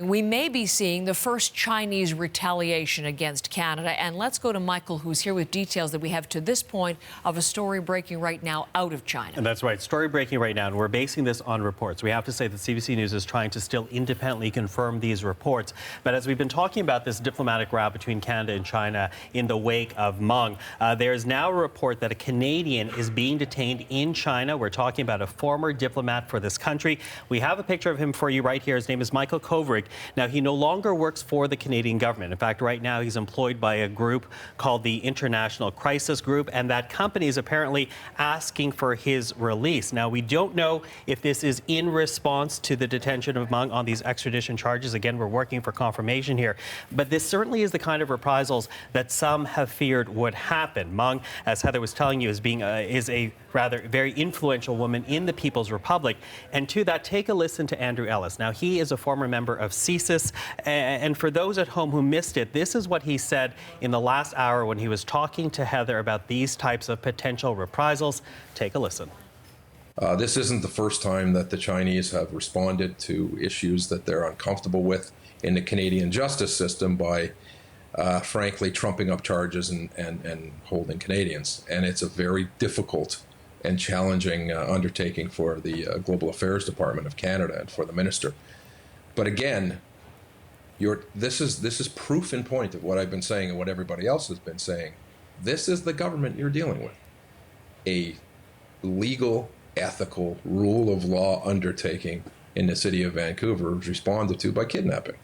We may be seeing the first Chinese retaliation against Canada. And let's go to Michael, who's here with details that we have to this point of a story breaking right now out of China. And that's right. Story breaking right now. And we're basing this on reports. We have to say that CBC News is trying to still independently confirm these reports. But as we've been talking about this diplomatic row between Canada and China in the wake of Meng, there is now a report that a Canadian is being detained in China. We're talking about a former diplomat for this country. We have a picture of him for you right here. His name is Michael Kovrig. Now, he no longer works for the Canadian government. In fact, right now he's employed by a group called the International Crisis Group, and that company is apparently asking for his release. Now, we don't know if this is in response to the detention of Meng on these extradition charges. Again, we're working for confirmation here. But this certainly is the kind of reprisals that some have feared would happen. Meng, as Heather was telling you, is a rather very influential woman in the People's Republic. And to that, take a listen to Andrew Ellis. Now, he is a former member of CSIS. And for those at home who missed it, this is what he said in the last hour when he was talking to Heather about these types of potential reprisals. Take a listen. This isn't the first time that the Chinese have responded to issues that they're uncomfortable with in the Canadian justice system by, frankly, trumping up charges and holding Canadians. And it's a very difficult and challenging undertaking for the Global Affairs Department of Canada and for the minister. But again, this is proof in point of what I've been saying and what everybody else has been saying. This is the government you're dealing with. A legal, ethical, rule of law undertaking in the city of Vancouver was responded to by kidnapping.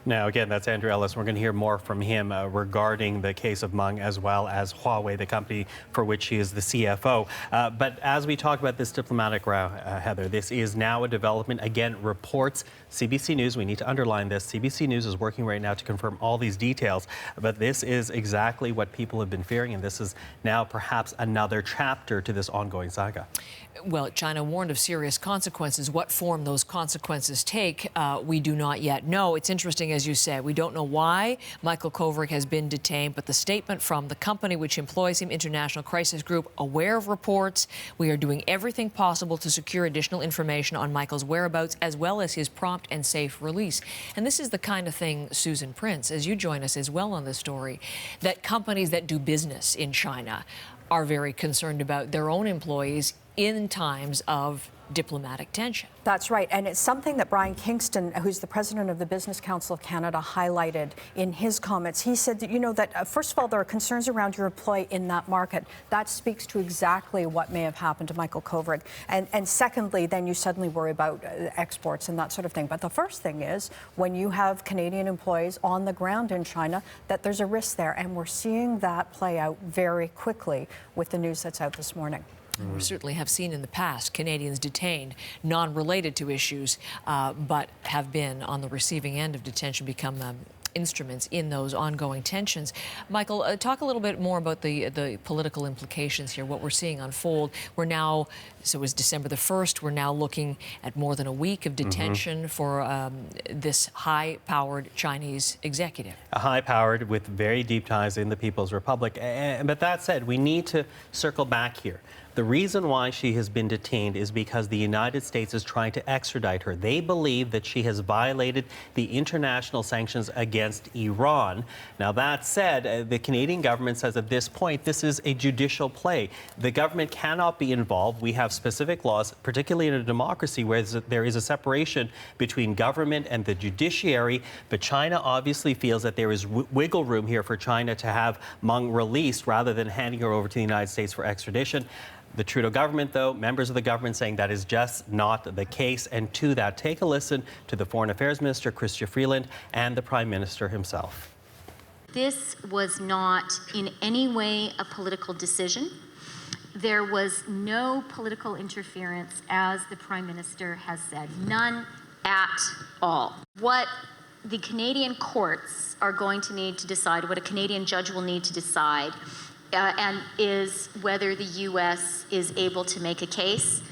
Now, again, that's Andrew Ellis. We're going to hear more from him regarding the case of Meng, as well as Huawei, the company for which he is the CFO. But as we talk about this diplomatic row, Heather, this is now a development. Again, reports, CBC News, we need to underline this. CBC News is working right now to confirm all these details. But this is exactly what people have been fearing, and this is now perhaps another chapter to this ongoing saga. Well, China warned of serious consequences. What form those consequences take, we do not yet know. It's interesting, as you said, we don't know why Michael Kovrig has been detained, but the statement from the company which employs him, International Crisis Group, aware of reports. We are doing everything possible to secure additional information on Michael's whereabouts, as well as his prompt and safe release. And this is the kind of thing, Susan Prince, as you join us as well on this story, that companies that do business in China are very concerned about their own employees in times of diplomatic tension. That's right. And it's something that Brian Kingston, who's the president of the Business Council of Canada, highlighted in his comments. He said that, you know, that first of all, there are concerns around your employee in that market. That speaks to exactly what may have happened to Michael Kovrig. And secondly, then you suddenly worry about exports and that sort of thing. But the first thing is when you have Canadian employees on the ground in China, that there's a risk there. And we're seeing that play out very quickly with the news that's out this morning. We certainly have seen in the past Canadians detained, non-related to issues, but have been on the receiving end of detention, become instruments in those ongoing tensions. Michael, talk a little bit more about the political implications here, what we're seeing unfold. We're now, so it was December the 1st, we're now looking at more than a week of detention for this high-powered Chinese executive. High-powered with very deep ties in the People's Republic. But that said, we need to circle back here. The reason why she has been detained is because the United States is trying to extradite her. They believe that she has violated the international sanctions against Iran. Now, that said, the Canadian government says at this point, this is a judicial play. The government cannot be involved. We have specific laws, particularly in a democracy where there is a separation between government and the judiciary. But China obviously feels that there is wiggle room here for China to have Meng released rather than handing her over to the United States for extradition. The Trudeau government, though, members of the government saying that is just not the case. And to that, take a listen to the Foreign Affairs Minister, Chrystia Freeland, and the Prime Minister himself. This was not in any way a political decision. There was no political interference, as the Prime Minister has said, none at all. What the Canadian courts are going to need to decide, what a Canadian judge will need to decide, and is whether the U.S. is able to make a case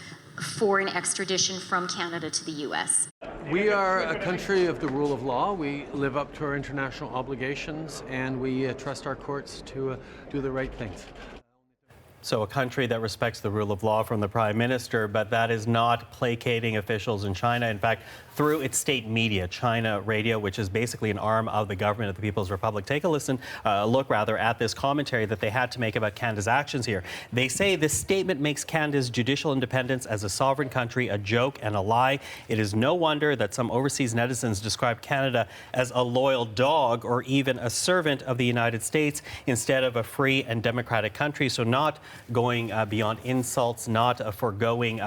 for an extradition from Canada to the U.S. We are a country of the rule of law. We live up to our international obligations, and we trust our courts to do the right things. So a country that respects the rule of law from the Prime Minister, but that is not placating officials in China. In fact, through its state media, China Radio, which is basically an arm of the government of the People's Republic, take a look at this commentary that they had to make about Canada's actions here. They say this statement makes Canada's judicial independence as a sovereign country a joke and a lie. It is no wonder that some overseas netizens describe Canada as a loyal dog or even a servant of the United States instead of a free and democratic country. So not going beyond insults, not foregoing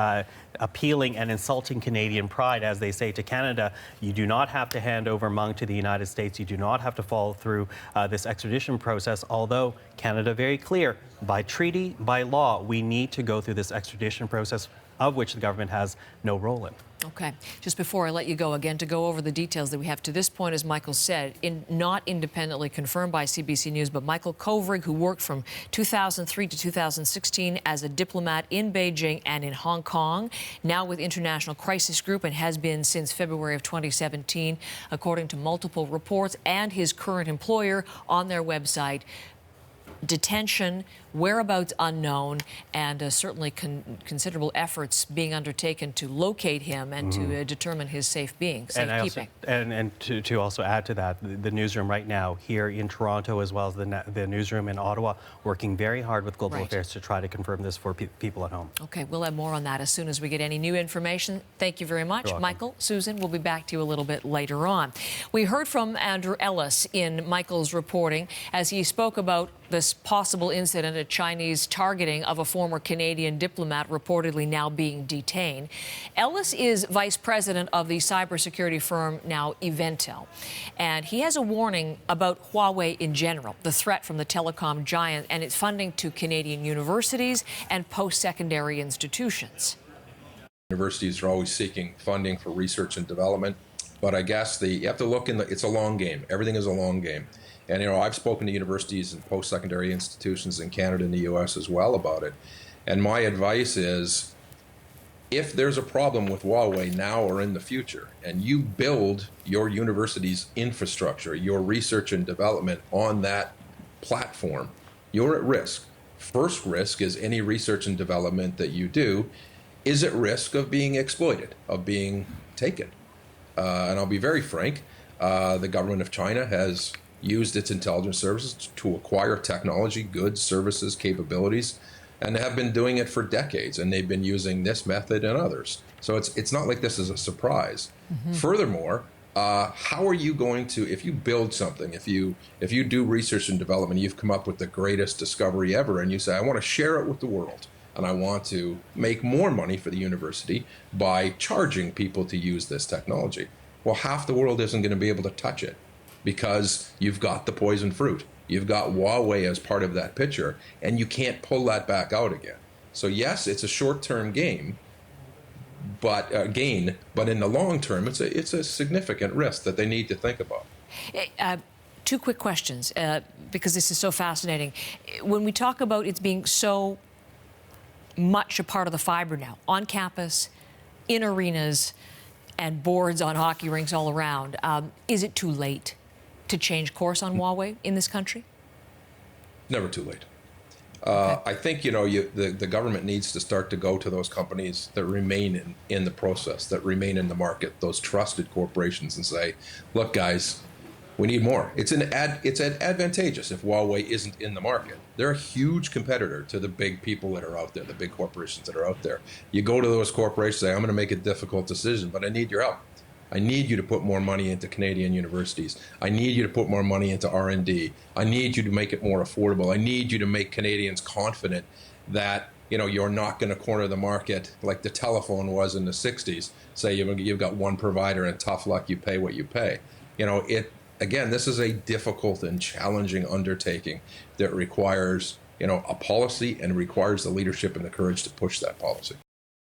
appealing and insulting Canadian pride, as they say to Canada. You do not have to hand over Meng to the United States. You do not have to follow through this extradition process, although Canada very clear, by treaty, by law, we need to go through this extradition process, of which the government has no role in. Okay. Just before I let you go, again, to go over the details that we have to this point, as Michael said, not independently confirmed by CBC News, but Michael Kovrig, who worked from 2003 to 2016 as a diplomat in Beijing and in Hong Kong, now with International Crisis Group, and has been since February of 2017, according to multiple reports, and his current employer on their website. Detention, whereabouts unknown, and certainly considerable efforts being undertaken to locate him and to determine his safekeeping. And to also add to that, the newsroom right now here in Toronto, as well as the newsroom in Ottawa, working very hard with Global Affairs to try to confirm this for people at home. Okay, we'll have more on that as soon as we get any new information. Thank you very much, Michael. Susan, we'll be back to you a little bit later on. We heard from Andrew Ellis in Michael's reporting as he spoke about this possible incident, a Chinese targeting of a former Canadian diplomat reportedly now being detained. Ellis is vice president of the cybersecurity firm now Eventel, and he has a warning about Huawei in general, the threat from the telecom giant and its funding to Canadian universities and post-secondary institutions. Universities are always seeking funding for research and development, but I guess you have to look it's a long game. Everything is a long game. And, I've spoken to universities and post-secondary institutions in Canada and the U.S. as well about it. And my advice is, if there's a problem with Huawei now or in the future, and you build your university's infrastructure, your research and development on that platform, you're at risk. First risk is any research and development that you do is at risk of being exploited, of being taken. And I'll be very frank, the government of China has used its intelligence services to acquire technology, goods, services, capabilities, and have been doing it for decades. And they've been using this method and others. So it's not like this is a surprise. Furthermore, how are you going to, if you build something, if you do research and development, you've come up with the greatest discovery ever, and you say, I want to share it with the world, and I want to make more money for the university by charging people to use this technology. Well, half the world isn't going to be able to touch it, because you've got the poison fruit. You've got Huawei as part of that picture, and you can't pull that back out again. So yes, it's a short-term gain, but in the long term, it's a significant risk that they need to think about. Two quick questions, because this is so fascinating. When we talk about it being so much a part of the fibre now, on campus, in arenas, and boards on hockey rinks all around, is it too late to change course on Huawei in this country? Never too late. I think, the government needs to start to go to those companies that remain in the process, that remain in the market, those trusted corporations, and say, look, guys, we need more. It's advantageous if Huawei isn't in the market. They're a huge competitor to the big people that are out there, the big corporations that are out there. You go to those corporations, say, I'm going to make a difficult decision, but I need your help. I need you to put more money into Canadian universities. I need you to put more money into R&D. I need you to make it more affordable. I need you to make Canadians confident that you're not going to corner the market like the telephone was in the 60s. Say you've got one provider and tough luck, you pay what you pay. Again, this is a difficult and challenging undertaking that requires a policy and requires the leadership and the courage to push that policy.